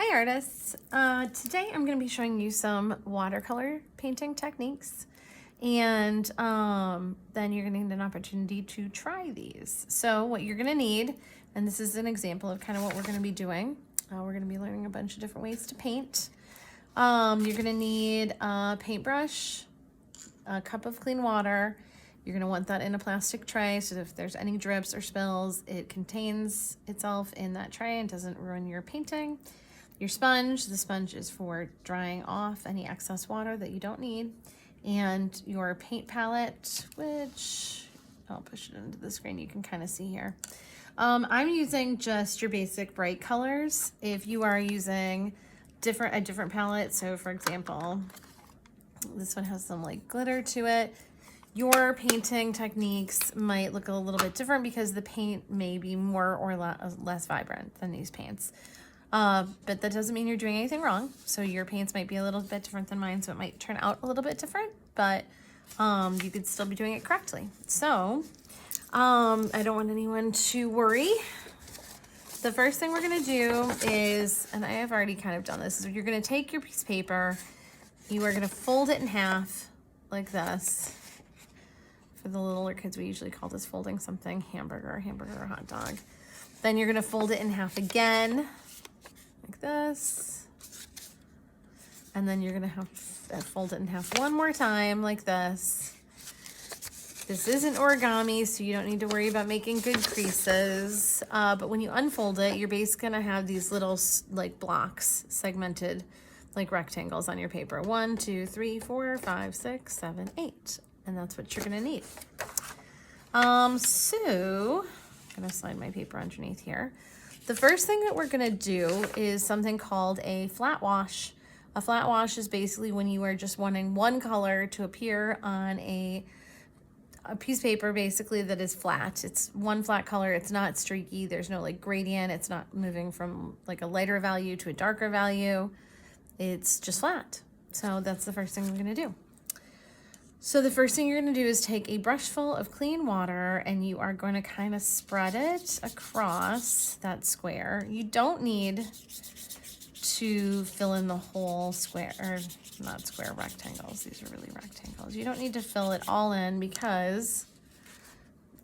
Hi artists! Today I'm going to be showing you some watercolor painting techniques, and then you're going to need an opportunity to try these. So what you're going to need, and this is an example of kind of what we're going to be doing, we're going to be learning a bunch of different ways to paint. You're going to need a paintbrush, a cup of clean water. You're going to want that in a plastic tray so that if there's any drips or spills, it contains itself in that tray and doesn't ruin your painting. Your sponge, the sponge is for drying off any excess water that you don't need. And your paint palette, which I'll push it into the screen, you can kind of see here. I'm using just your basic bright colors. If you are using a different palette, so for example, this one has some like glitter to it, your painting techniques might look a little bit different because the paint may be more or less vibrant than these paints. But that doesn't mean you're doing anything wrong. So your paints might be a little bit different than mine, so it might turn out a little bit different, but you could still be doing it correctly. So I don't want anyone to worry. The first thing we're gonna do is, and I have already kind of done this, is you're gonna take your piece of paper, you are gonna fold it in half like this. For the littler kids, we usually call this folding something, hamburger or hot dog. Then you're gonna fold it in half again, like this. And then you're gonna have to fold it in half one more time, like this. This isn't origami, so you don't need to worry about making good creases. But when you unfold it, you're basically gonna have these little like blocks, segmented like rectangles on your paper. 1, 2, 3, 4, 5, 6, 7, 8. And that's what you're gonna need. So I'm gonna slide my paper underneath here. The first thing that we're gonna do is something called a flat wash. A flat wash is basically when you are just wanting one color to appear on a piece of paper basically that is flat. It's one flat color, it's not streaky, there's no like gradient, it's not moving from like a lighter value to a darker value. It's just flat. So that's the first thing we're gonna do. So the first thing you're going to do is take a brush full of clean water and you are going to kind of spread it across that square. You don't need to fill in the whole square, or not square, rectangles. These are really rectangles. You don't need to fill it all in because,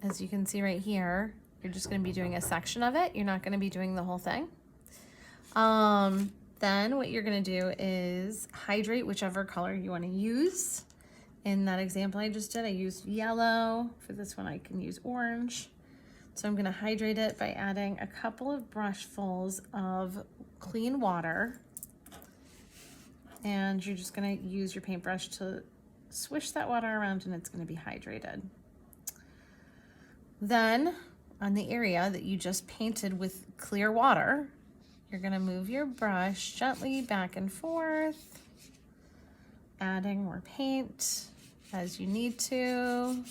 as you can see right here, you're just going to be doing a section of it. You're not going to be doing the whole thing. Then what you're going to do is hydrate whichever color you want to use. In that example I just did, I used yellow. For this one, I can use orange. So I'm gonna hydrate it by adding a couple of brushfuls of clean water. And you're just gonna use your paintbrush to swish that water around and it's gonna be hydrated. Then on the area that you just painted with clear water, you're gonna move your brush gently back and forth, adding more paint as you need to.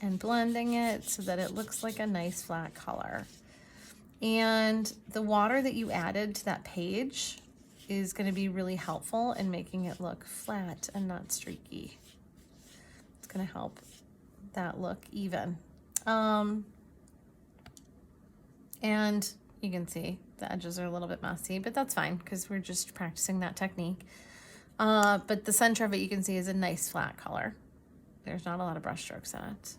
And blending it so that it looks like a nice flat color. And the water that you added to that page is going to be really helpful in making it look flat and not streaky. It's going to help that look even. And you can see the edges are a little bit messy, but that's fine because we're just practicing that technique. But the center of it, you can see, is a nice flat color. There's not a lot of brush strokes in it.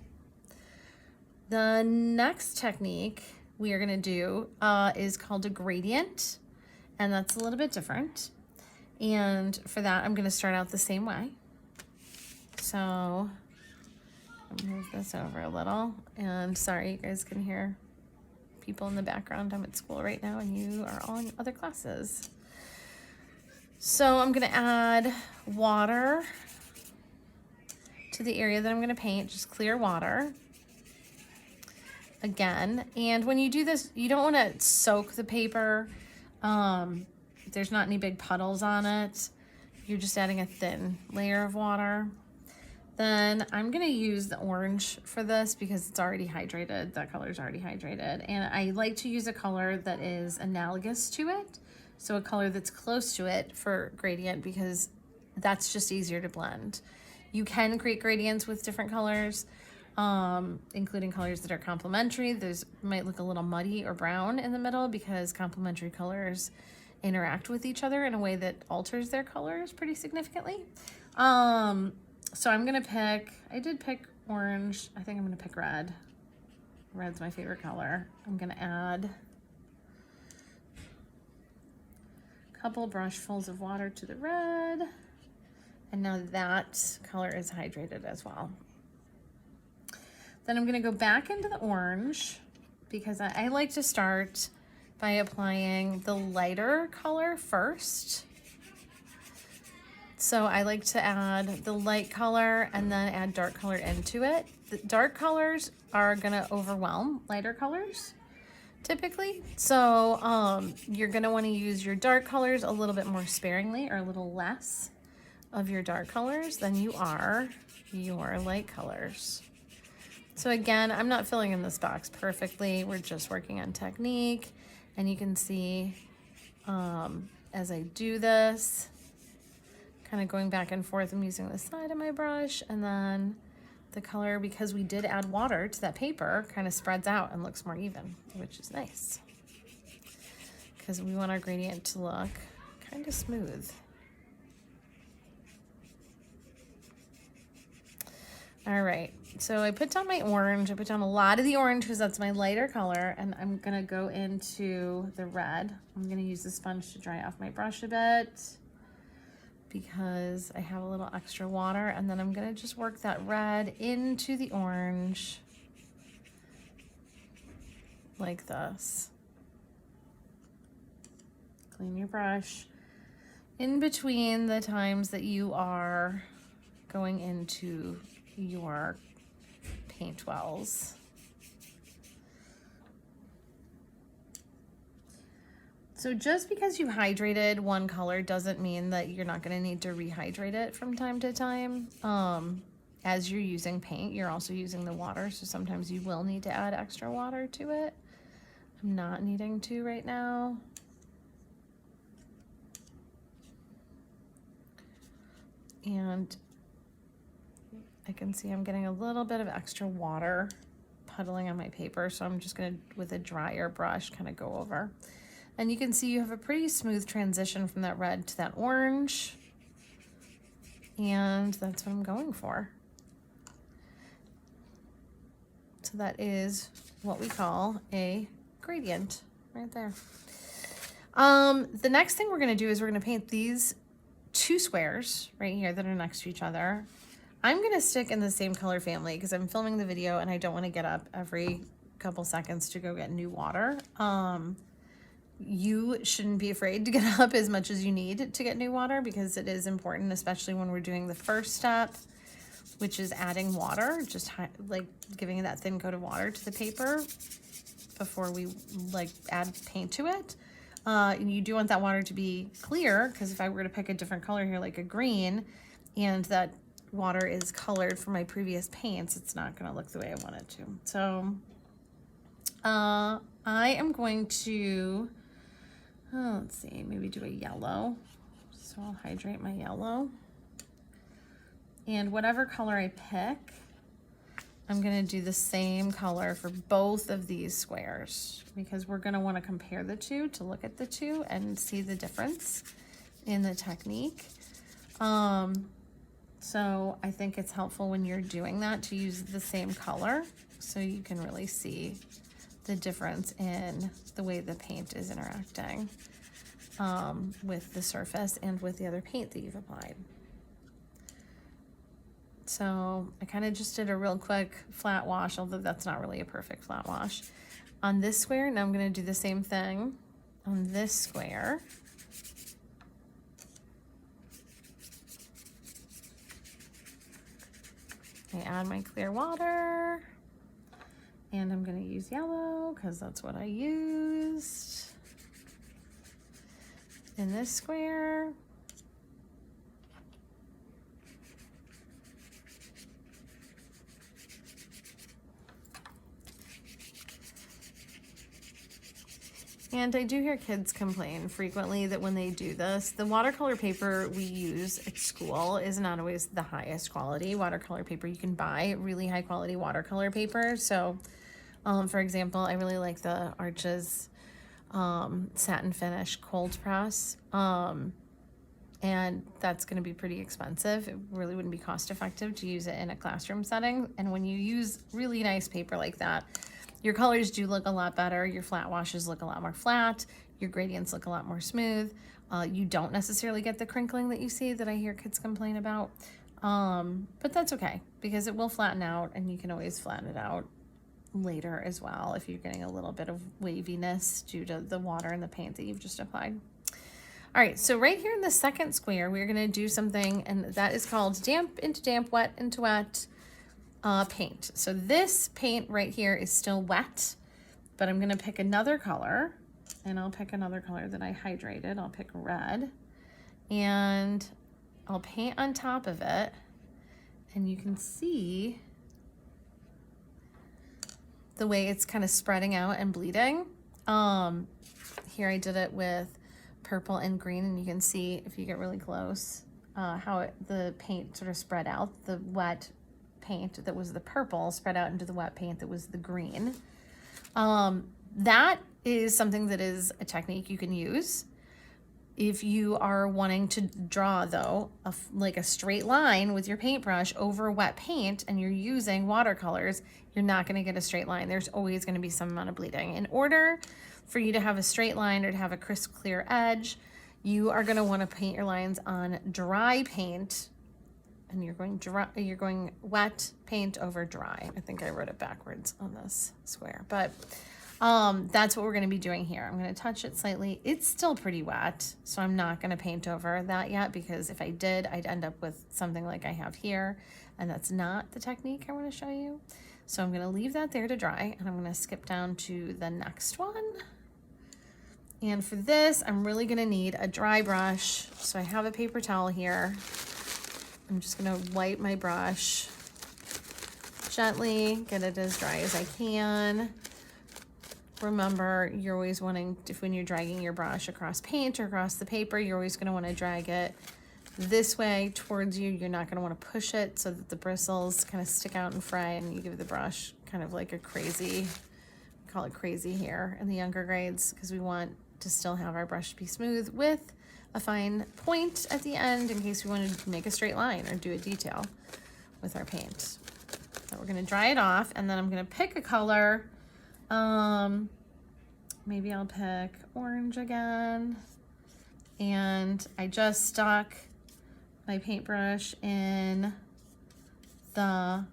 The next technique we are gonna do is called a gradient, and that's a little bit different. And for that, I'm gonna start out the same way. So I'll move this over a little, and sorry, you guys can hear people in the background. I'm at school right now and you are all in other classes. So I'm gonna add water to the area that I'm gonna paint, just clear water again. And when you do this, you don't wanna soak the paper. There's not any big puddles on it. You're just adding a thin layer of water. Then I'm gonna use the orange for this because it's already hydrated. That color is already hydrated. And I like to use a color that is analogous to it. So a color that's close to it for gradient because that's just easier to blend. You can create gradients with different colors, including colors that are complementary. Those might look a little muddy or brown in the middle because complementary colors interact with each other in a way that alters their colors pretty significantly. So I'm gonna pick, I did pick orange. I think I'm gonna pick red. Red's my favorite color. I'm gonna add a couple brushfuls of water to the red. And now that color is hydrated as well. Then I'm gonna go back into the orange because I like to start by applying the lighter color first. So I like to add the light color and then add dark color into it. The dark colors are gonna overwhelm lighter colors typically. So you're gonna wanna use your dark colors a little bit more sparingly, or a little less of your dark colors than you are your light colors. So again, I'm not filling in this box perfectly. We're just working on technique. And you can see as I do this, kind of going back and forth, I'm using the side of my brush, and then the color, because we did add water to that paper, kind of spreads out and looks more even, which is nice. Because we want our gradient to look kind of smooth. All right, so I put down my orange. I put down a lot of the orange because that's my lighter color, and I'm gonna go into the red. I'm gonna use the sponge to dry off my brush a bit because I have a little extra water, and then I'm gonna just work that red into the orange like this. Clean your brush in between the times that you are going into your paint wells. So just because you hydrated one color doesn't mean that you're not going to need to rehydrate it from time to time. As you're using paint, you're also using the water, so sometimes you will need to add extra water to it. I'm not needing to right now. And I can see I'm getting a little bit of extra water puddling on my paper, so I'm just gonna, with a drier brush, kind of go over. And you can see you have a pretty smooth transition from that red to that orange. And that's what I'm going for. So that is what we call a gradient right there. The next thing we're gonna do is we're gonna paint these two squares right here that are next to each other. I'm gonna stick in the same color family because I'm filming the video and I don't want to get up every couple seconds to go get new water. You shouldn't be afraid to get up as much as you need to get new water because it is important, especially when we're doing the first step, which is adding water, just like giving it that thin coat of water to the paper before we like add paint to it. And you do want that water to be clear, because if I were to pick a different color here, like a green, and that water is colored from my previous paints, it's not going to look the way I want it to. So I am going to, let's see, maybe do a yellow. So I'll hydrate my yellow. And whatever color I pick, I'm going to do the same color for both of these squares because we're going to want to compare the two to look at the two and see the difference in the technique. So I think it's helpful when you're doing that to use the same color so you can really see the difference in the way the paint is interacting with the surface and with the other paint that you've applied. So I kind of just did a real quick flat wash, although that's not really a perfect flat wash on this square. Now I'm going to do the same thing on this square. I add my clear water, and I'm going to use yellow because that's what I used in this square. And I do hear kids complain frequently that when they do this, the watercolor paper we use at school is not always the highest quality watercolor paper. You can buy really high quality watercolor paper. So, for example, I really like the Arches satin finish cold press. And that's going to be pretty expensive. It really wouldn't be cost effective to use it in a classroom setting. And when you use really nice paper like that, your colors do look a lot better. Your flat washes look a lot more flat. Your gradients look a lot more smooth. You don't necessarily get the crinkling that you see that I hear kids complain about. But that's okay because it will flatten out, and you can always flatten it out later as well if you're getting a little bit of waviness due to the water and the paint that you've just applied. All right, so right here in the second square, we're gonna do something, and that is called damp into damp, wet into wet paint. So this paint right here is still wet, but I'm gonna pick another color, and I'll pick another color that I hydrated. I'll pick red, and I'll paint on top of it, and you can see the way it's kind of spreading out and bleeding. Here I did it with purple and green, and you can see if you get really close how the paint sort of spread out. The wet paint that was the purple spread out into the wet paint that was the green. That is something that is a technique you can use. If you are wanting to draw, though, like a straight line with your paintbrush over wet paint and you're using watercolors, you're not going to get a straight line. There's always going to be some amount of bleeding. In order for you to have a straight line or to have a crisp, clear edge, you are going to want to paint your lines on dry paint, and you're going wet paint over dry. I think I wrote it backwards on this square, but that's what we're going to be doing here. I'm going to touch it slightly. It's still pretty wet, so I'm not going to paint over that yet, because if I did, I'd end up with something like I have here, and that's not the technique I want to show you. So I'm going to leave that there to dry, and I'm going to skip down to the next one. And for this, I'm really going to need a dry brush. So I have a paper towel here. I'm just going to wipe my brush gently, get it as dry as I can. Remember, you're always wanting, when you're dragging your brush across paint or across the paper, you're always going to want to drag it this way towards you. You're not going to want to push it so that the bristles kind of stick out and fray, and you give the brush kind of like a crazy, we call it crazy here in the younger grades, because we want to still have our brush be smooth with a fine point at the end in case we want to make a straight line or do a detail with our paint. So we're going to dry it off, and then I'm going to pick a color. Maybe I'll pick orange again. And I just stuck my paintbrush in the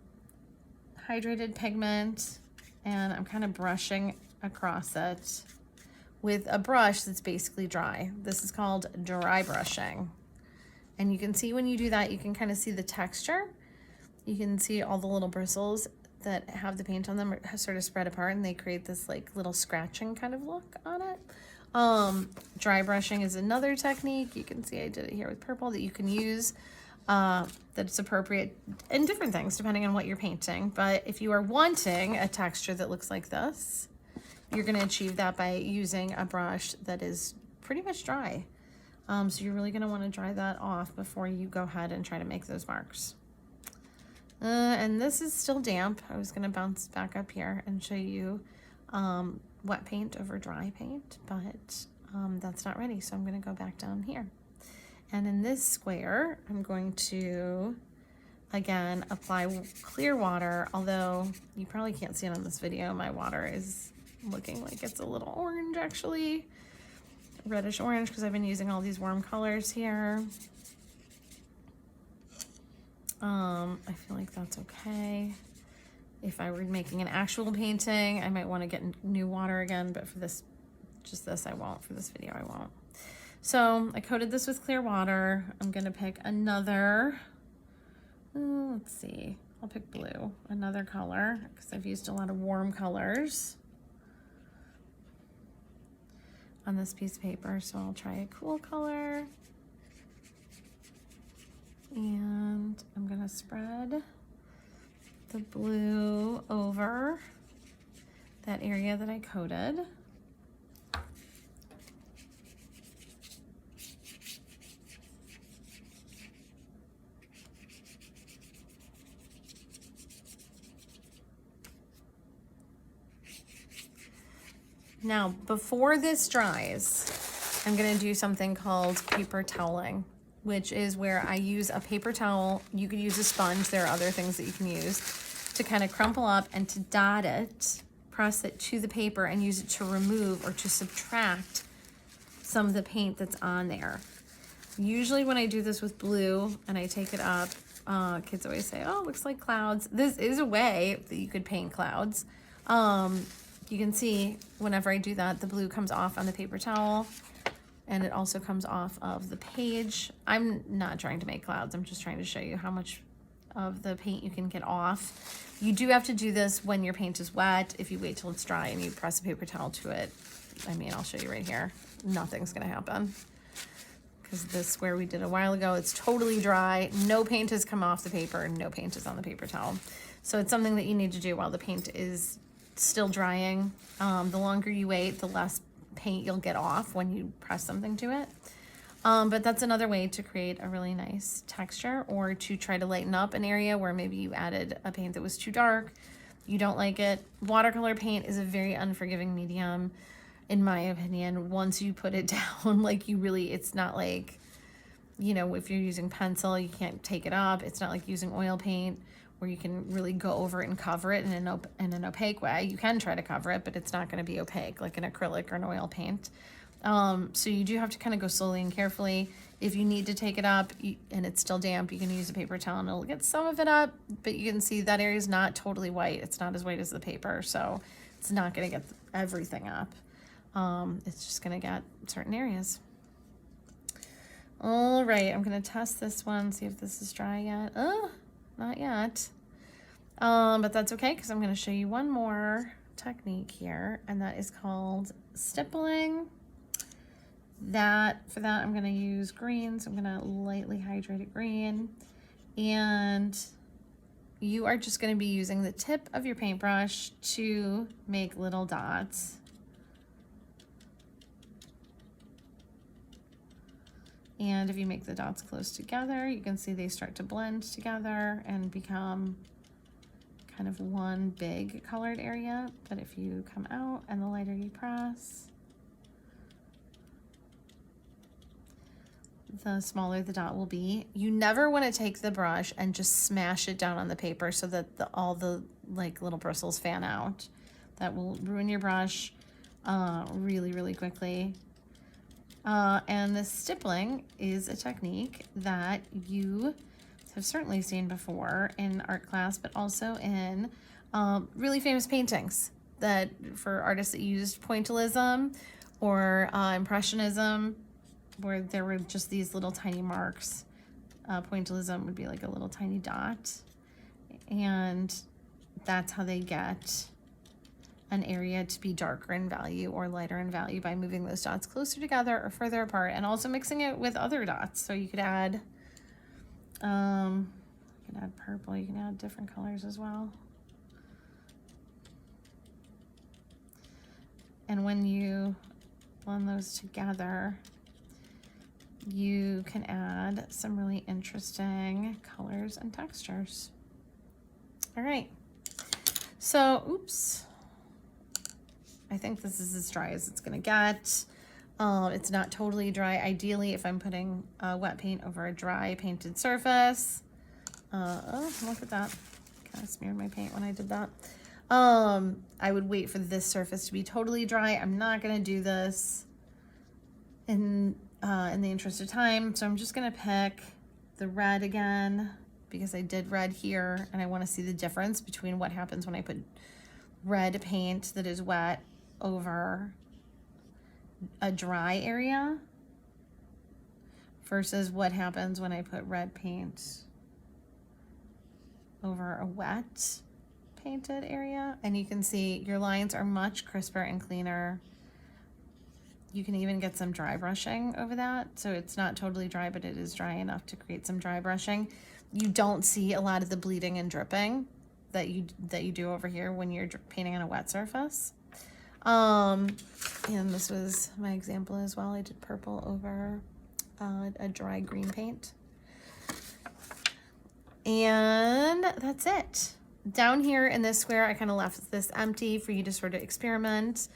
hydrated pigment, and I'm kind of brushing across it with a brush that's basically dry. This is called dry brushing. And you can see when you do that, you can kind of see the texture. You can see all the little bristles that have the paint on them are sort of spread apart, and they create this like little scratching kind of look on it. Dry brushing is another technique. You can see I did it here with purple that you can use that's appropriate in different things depending on what you're painting. But if you are wanting a texture that looks like this, you're going to achieve that by using a brush that is pretty much dry. So you're really going to want to dry that off before you go ahead and try to make those marks. And this is still damp. I was going to bounce back up here and show you wet paint over dry paint, but that's not ready, so I'm going to go back down here. And in this square, I'm going to, again, apply clear water, although you probably can't see it on this video. My water is looking like it's a little orange, actually. Reddish orange, because I've been using all these warm colors here. I feel like that's okay. If I were making an actual painting, I might want to get new water again, but for this, just this, I won't. For this video, I won't. So I coated this with clear water. I'm going to pick another, let's see, I'll pick blue, another color, because I've used a lot of warm colors on this piece of paper. So I'll try a cool color. And I'm going to spread the blue over that area that I coated. Now, before this dries, I'm gonna do something called paper toweling, which is where I use a paper towel. You could use a sponge, there are other things that you can use, to kind of crumple up and to dot it, press it to the paper and use it to remove or to subtract some of the paint that's on there. Usually when I do this with blue and I take it up, kids always say, oh, it looks like clouds. This is a way that you could paint clouds. You can see whenever I do that, the blue comes off on the paper towel and it also comes off of the page. I'm not trying to make clouds. I'm just trying to show you how much of the paint you can get off. You do have to do this when your paint is wet. If you wait till it's dry and you press a paper towel to it, I mean, I'll show you right here. Nothing's gonna happen. Because this square we did a while ago, it's totally dry. No paint has come off the paper, no paint is on the paper towel. So it's something that you need to do while the paint is still drying. The longer you wait, the less paint you'll get off when you press something to it. But that's another way to create a really nice texture, or to try to lighten up an area where maybe you added a paint that was too dark, you don't like it. Watercolor paint is a very unforgiving medium, in my opinion. Once you put it down, like you really, it's not like, you know, if you're using pencil, you can't take it up. It's not like using oil paint where you can really go over it and cover it in an opaque way. You can try to cover it, but it's not going to be opaque like an acrylic or an oil paint. So you do have to kind of go slowly and carefully. If you need to take it up and it's still damp, you can use a paper towel and it'll get some of it up, but you can see that area is not totally white. It's not as white as the paper, so it's not going to get everything up. It's just going to get certain areas. All right, I'm going to test this one, see if this is dry yet. Oh, not yet. But that's okay, because I'm going to show you one more technique here, and that is called stippling. For that, I'm going to use green, so I'm going to lightly hydrate it green. And you are just going to be using the tip of your paintbrush to make little dots. And if you make the dots close together, you can see they start to blend together and become kind of one big colored area. But if you come out and the lighter you press, the smaller the dot will be. You never want to take the brush and just smash it down on the paper so that all the like little bristles fan out. That will ruin your brush really, really quickly. And the stippling is a technique that you have certainly seen before in art class, but also in really famous paintings that for artists that used pointillism or impressionism, where there were just these little tiny marks. Pointillism would be like a little tiny dot, and that's how they get an area to be darker in value or lighter in value, by moving those dots closer together or further apart, and also mixing it with other dots. So you could add, you can add purple, you can add different colors as well. And when you blend those together, you can add some really interesting colors and textures. All right, so, oops. I think this is as dry as it's gonna get. It's not totally dry. Ideally, if I'm putting wet paint over a dry painted surface, oh, look at that. Kind of smeared my paint when I did that. I would wait for this surface to be totally dry. I'm not gonna do this in the interest of time. So I'm just gonna pick the red again, because I did red here and I wanna see the difference between what happens when I put red paint that is wet over a dry area versus what happens when I put red paint over a wet painted area. And you can see your lines are much crisper and cleaner. You can even get some dry brushing over that. So it's not totally dry, but it is dry enough to create some dry brushing. You don't see a lot of the bleeding and dripping that you do over here when you're painting on a wet surface. And this was my example as well. I did purple over a dry green paint. And that's it. Down here in this square, I kind of left this empty for you to sort of experiment.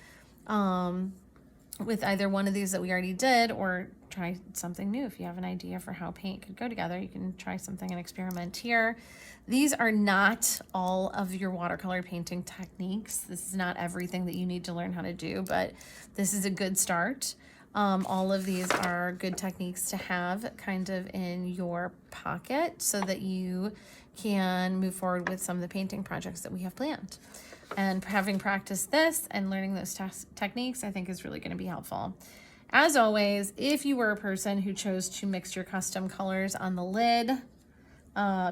with either one of these that we already did, or try something new. If you have an idea for how paint could go together, you can try something and experiment here. These are not all of your watercolor painting techniques. This is not everything that you need to learn how to do, but this is a good start. All of these are good techniques to have kind of in your pocket so that you can move forward with some of the painting projects that we have planned. And having practiced this and learning those techniques, I think is really going to be helpful. As always, if you were a person who chose to mix your custom colors on the lid,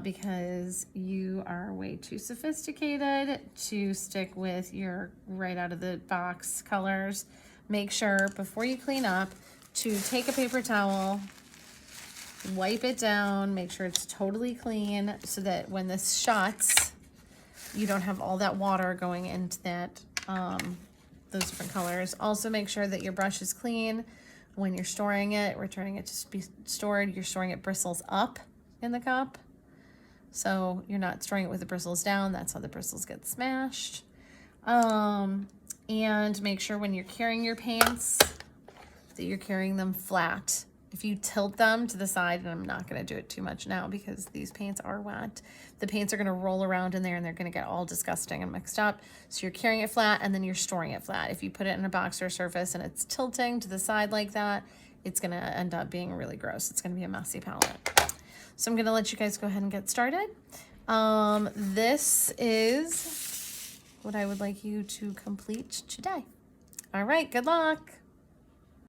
because you are way too sophisticated to stick with your right out of the box colors, make sure before you clean up to take a paper towel, wipe it down, make sure it's totally clean so that when this shuts, you don't have all that water going into that, those different colors. Also make sure that your brush is clean when you're storing it, returning it to be stored. You're storing it bristles up in the cup. So you're not storing it with the bristles down. That's how the bristles get smashed. And make sure when you're carrying your paints that you're carrying them flat. If you tilt them to the side, and I'm not going to do it too much now because these paints are wet, the paints are going to roll around in there and they're going to get all disgusting and mixed up. So you're carrying it flat and then you're storing it flat. If you put it in a box or a surface and it's tilting to the side like that, it's going to end up being really gross. It's going to be a messy palette. So I'm going to let you guys go ahead and get started. This is what I would like you to complete today. All right, good luck.